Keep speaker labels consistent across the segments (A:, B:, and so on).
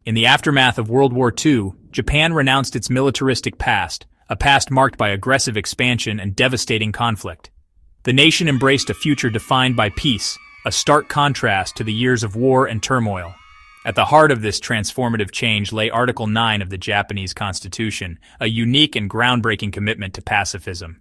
A: In the aftermath of World War II, Japan renounced its militaristic past, a past marked by aggressive expansion and devastating conflict. The nation embraced a future defined by peace, a stark contrast to the years of war and turmoil. At the heart of this transformative change lay Article 9 of the Japanese Constitution, a unique and groundbreaking commitment to pacifism.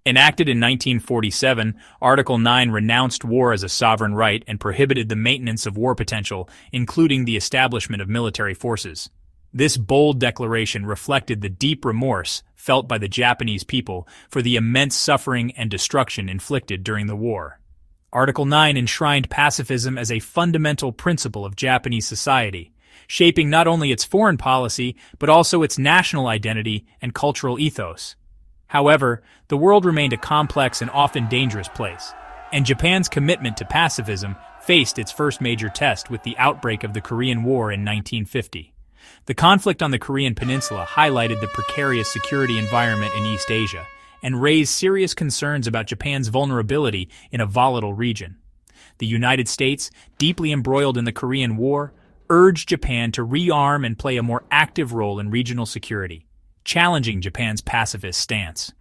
A: Enacted in 1947, Article 9 renounced war as a sovereign right and prohibited the maintenance of war potential, including the establishment of military forces. This bold declaration reflected the deep remorse felt by the Japanese people for the immense suffering and destruction inflicted during the war. Article 9 enshrined pacifism as a fundamental principle of Japanese society, shaping not only its foreign policy but also its national identity and cultural ethos. However, the world remained a complex and often dangerous place, and Japan's commitment to pacifism faced its first major test with the outbreak of the Korean War in 1950. The conflict on the Korean Peninsula highlighted the precarious security environment in East Asia and raised serious concerns about Japan's vulnerability in a volatile region. The United States, deeply embroiled in the Korean War, urged Japan to rearm and play a more active role in regional security, challenging Japan's pacifist stance.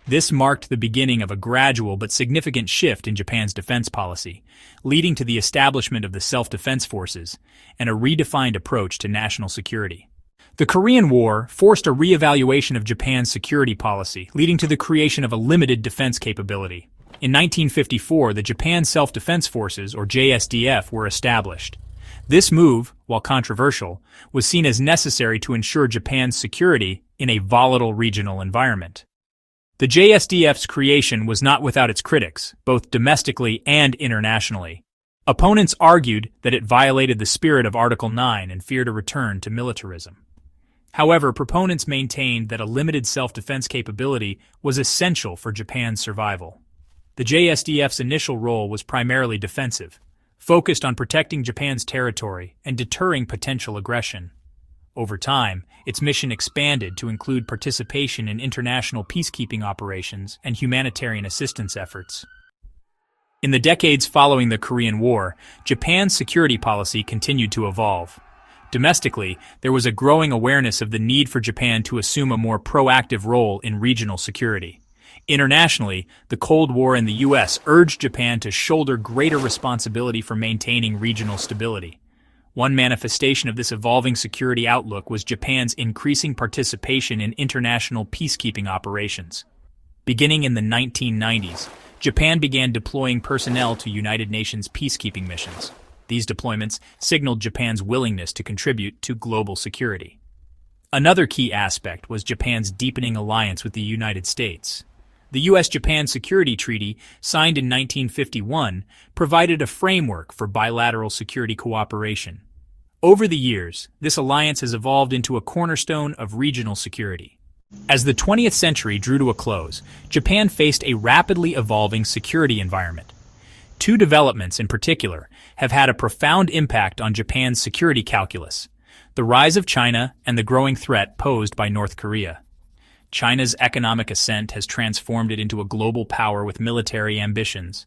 A: This marked the beginning of a gradual but significant shift in Japan's defense policy, leading to the establishment of the self-defense forces and a redefined approach to national security. The Korean War forced a re-evaluation of Japan's security policy, leading to the creation of a limited defense capability. In 1954, the Japan Self-Defense Forces, or JSDF, were established. This move, while controversial, was seen as necessary to ensure Japan's security in a volatile regional environment. The JSDF's creation was not without its critics, both domestically and internationally. Opponents argued that it violated the spirit of Article 9 and feared a return to militarism. However, proponents maintained that a limited self-defense capability was essential for Japan's survival. The JSDF's initial role was primarily defensive, focused on protecting Japan's territory and deterring potential aggression. Over time, its mission expanded to include participation in international peacekeeping operations and humanitarian assistance efforts. In the decades following the Korean War, Japan's security policy continued to evolve. Domestically, there was a growing awareness of the need for Japan to assume a more proactive role in regional security. Internationally, the Cold War and the U.S. urged Japan to shoulder greater responsibility for maintaining regional stability. One manifestation of this evolving security outlook was Japan's increasing participation in international peacekeeping operations. Beginning in the 1990s, Japan began deploying personnel to United Nations peacekeeping missions. These deployments signaled Japan's willingness to contribute to global security. Another key aspect was Japan's deepening alliance with the United States. The U.S.-Japan Security Treaty, signed in 1951, provided a framework for bilateral security cooperation. Over the years, this alliance has evolved into a cornerstone of regional security. As the 20th century drew to a close, Japan faced a rapidly evolving security environment. Two developments in particular have had a profound impact on Japan's security calculus: the rise of China and the growing threat posed by North Korea. China's economic ascent has transformed it into a global power with military ambitions.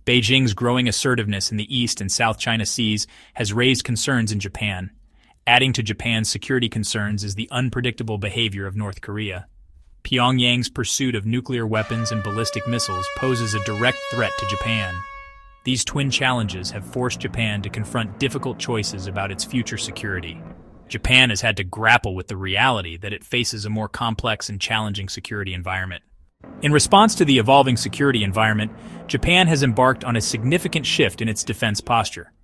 A: Beijing's growing assertiveness in the East and South China Seas has raised concerns in Japan. Adding to Japan's security concerns is the unpredictable behavior of North Korea. Pyongyang's pursuit of nuclear weapons and ballistic missiles poses a direct threat to Japan. These twin challenges have forced Japan to confront difficult choices about its future security. Japan has had to grapple with the reality that it faces a more complex and challenging security environment. In response to the evolving security environment, Japan has embarked on a significant shift in its defense posture.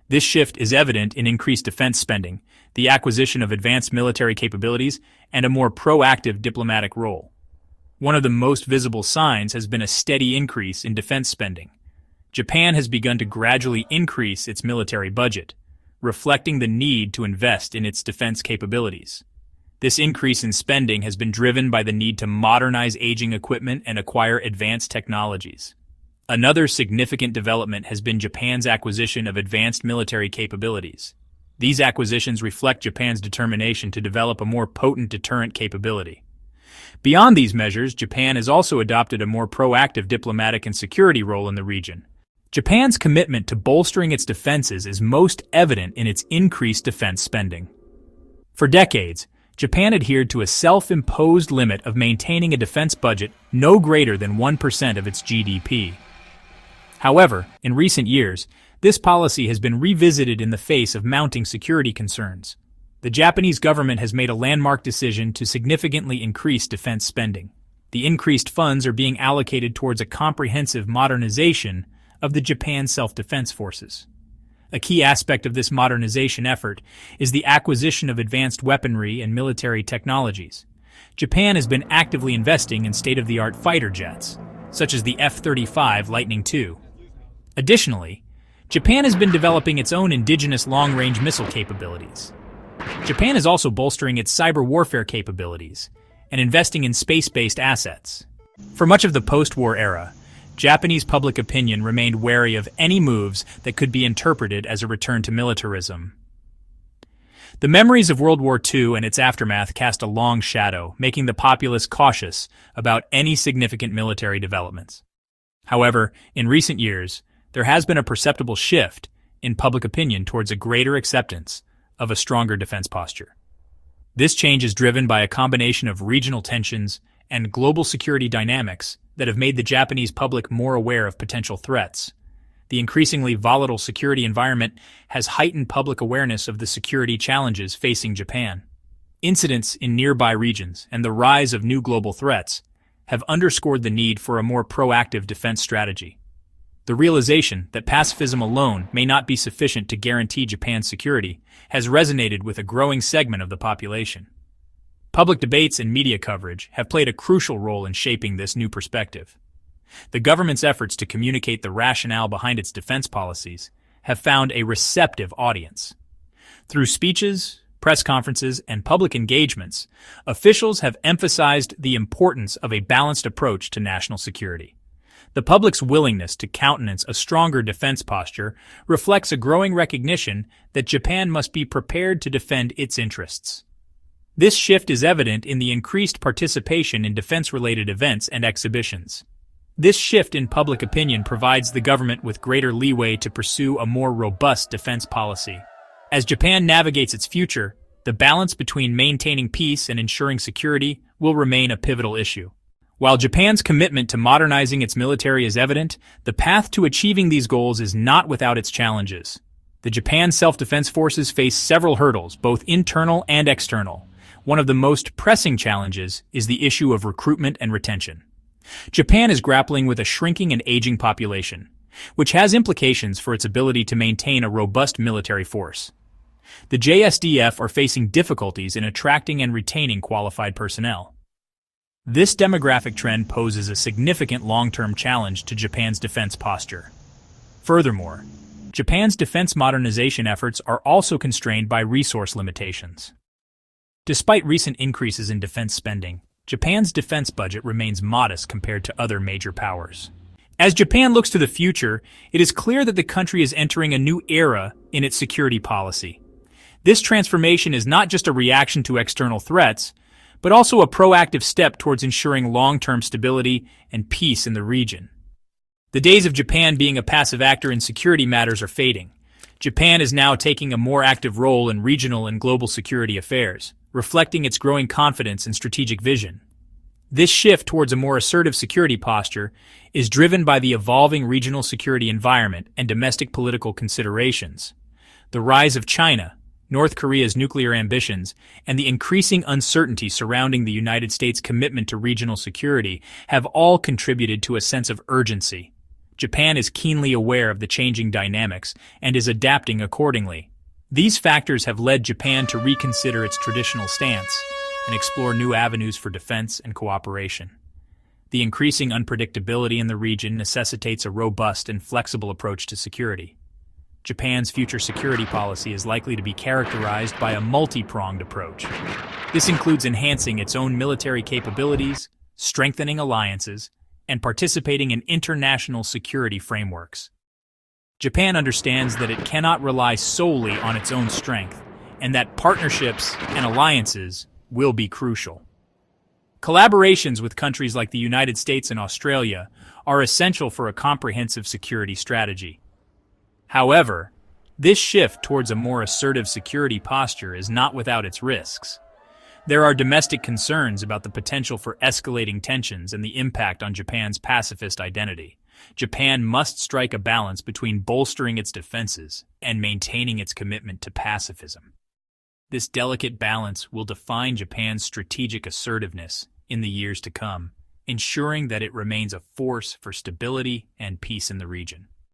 A: This shift is evident in increased defense spending, the acquisition of advanced military capabilities, and a more proactive diplomatic role. One of the most visible signs has been a steady increase in defense spending. Japan has begun to gradually increase its military budget, reflecting the need to invest in its defense capabilities. This increase in spending has been driven by the need to modernize aging equipment and acquire advanced technologies. Another significant development has been Japan's acquisition of advanced military capabilities. These acquisitions reflect Japan's determination to develop a more potent deterrent capability. Beyond these measures, Japan has also adopted a more proactive diplomatic and security role in the region. Japan's commitment to bolstering its defenses is most evident in its increased defense spending. For decades, Japan adhered to a self-imposed limit of maintaining a defense budget no greater than 1% of its GDP. However, in recent years, this policy has been revisited in the face of mounting security concerns. The Japanese government has made a landmark decision to significantly increase defense spending. The increased funds are being allocated towards a comprehensive modernization of the Japan self-defense forces. A key aspect of this modernization effort is the acquisition of advanced weaponry and military technologies. Japan has been actively investing in state-of-the-art fighter jets, such as the F-35 Lightning II. Additionally, Japan has been developing its own indigenous long-range missile capabilities. Japan is also bolstering its cyber warfare capabilities and investing in space-based assets. For much of the post-war era, Japanese public opinion remained wary of any moves that could be interpreted as a return to militarism. The memories of World War II and its aftermath cast a long shadow, making the populace cautious about any significant military developments. However, in recent years, there has been a perceptible shift in public opinion towards a greater acceptance of a stronger defense posture. This change is driven by a combination of regional tensions and global security dynamics that have made the Japanese public more aware of potential threats. The increasingly volatile security environment has heightened public awareness of the security challenges facing Japan. Incidents in nearby regions and the rise of new global threats have underscored the need for a more proactive defense strategy. The realization that pacifism alone may not be sufficient to guarantee Japan's security has resonated with a growing segment of the population. Public debates and media coverage have played a crucial role in shaping this new perspective. The government's efforts to communicate the rationale behind its defense policies have found a receptive audience. Through speeches, press conferences, and public engagements, officials have emphasized the importance of a balanced approach to national security. The public's willingness to countenance a stronger defense posture reflects a growing recognition that Japan must be prepared to defend its interests. This shift is evident in the increased participation in defense-related events and exhibitions. This shift in public opinion provides the government with greater leeway to pursue a more robust defense policy. As Japan navigates its future, the balance between maintaining peace and ensuring security will remain a pivotal issue. While Japan's commitment to modernizing its military is evident, the path to achieving these goals is not without its challenges. The Japan self-defense forces face several hurdles, both internal and external. One of the most pressing challenges is the issue of recruitment and retention. Japan is grappling with a shrinking and aging population, which has implications for its ability to maintain a robust military force. The JSDF are facing difficulties in attracting and retaining qualified personnel. This demographic trend poses a significant long-term challenge to Japan's defense posture. Furthermore, Japan's defense modernization efforts are also constrained by resource limitations. Despite recent increases in defense spending, Japan's defense budget remains modest compared to other major powers. As Japan looks to the future, it is clear that the country is entering a new era in its security policy. This transformation is not just a reaction to external threats, but also a proactive step towards ensuring long-term stability and peace in the region. The days of Japan being a passive actor in security matters are fading. Japan is now taking a more active role in regional and global security affairs, reflecting its growing confidence and strategic vision. This shift towards a more assertive security posture is driven by the evolving regional security environment and domestic political considerations. The rise of China, North Korea's nuclear ambitions, and the increasing uncertainty surrounding the United States' commitment to regional security have all contributed to a sense of urgency. Japan is keenly aware of the changing dynamics and is adapting accordingly. These factors have led Japan to reconsider its traditional stance and explore new avenues for defense and cooperation. The increasing unpredictability in the region necessitates a robust and flexible approach to security. Japan's future security policy is likely to be characterized by a multi-pronged approach. This includes enhancing its own military capabilities, strengthening alliances, and participating in international security frameworks. Japan understands that it cannot rely solely on its own strength, and that partnerships and alliances will be crucial. Collaborations with countries like the United States and Australia are essential for a comprehensive security strategy. However, This shift towards a more assertive security posture is not without its risks. There are domestic concerns about the potential for escalating tensions and the impact on Japan's pacifist identity. Japan must strike a balance between bolstering its defenses and maintaining its commitment to pacifism. This delicate balance will define Japan's strategic assertiveness in the years to come, ensuring that it remains a force for stability and peace in the region.